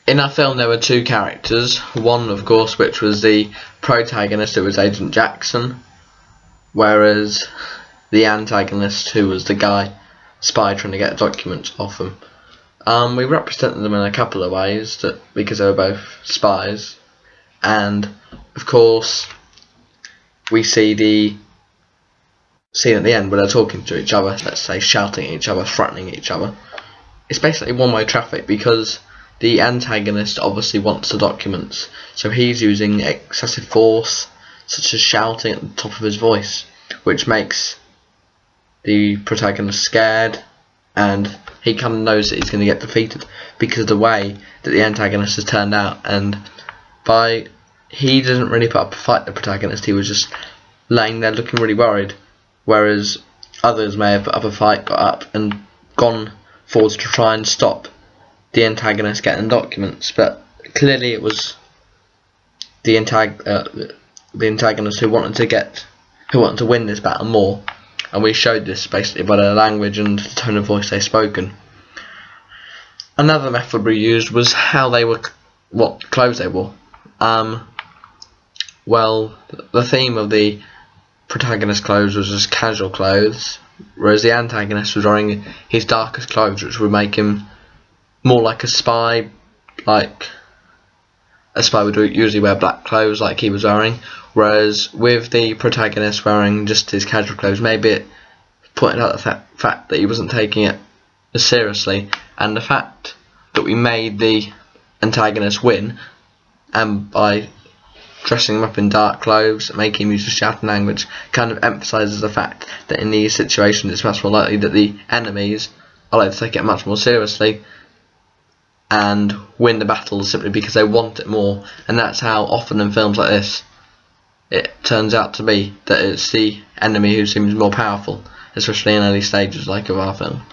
In our film there were two characters, one of course which was the protagonist, who was Agent Jackson, whereas the antagonist, who was the guy spy trying to get documents off him. We represented them in a couple of ways, because they were both spies, and of course we see the scene at the end where they're talking to each other, let's say shouting at each other, threatening each other. It's basically one-way traffic, because the antagonist obviously wants the documents, so he's using excessive force, such as shouting at the top of his voice, which makes the protagonist scared, and he kind of knows that he's going to get defeated because of the way that the antagonist has turned out. And he didn't really put up a fight, the protagonist. He was just laying there looking really worried, whereas others may have put up a fight, got up and gone forwards to try and stop the antagonist getting documents. But clearly it was the antagonist who wanted to win this battle more, and we showed this basically by their language and the tone of voice they spoken. Another method we used was what clothes they wore. Well, the theme of the protagonist's clothes was just casual clothes, whereas the antagonist was wearing his darkest clothes, which would make him more like a spy. Like a spy would usually wear black clothes like he was wearing, whereas with the protagonist wearing just his casual clothes, maybe it pointed out the fact that he wasn't taking it as seriously, and the fact that we made the antagonist win, and by dressing him up in dark clothes, making him use the shouting language, kind of emphasises the fact that in these situations it's much more likely that the enemies are likely to take it much more seriously and win the battle simply because they want it more. And that's how often in films like this it turns out to be, that it's the enemy who seems more powerful, especially in early stages like of our film.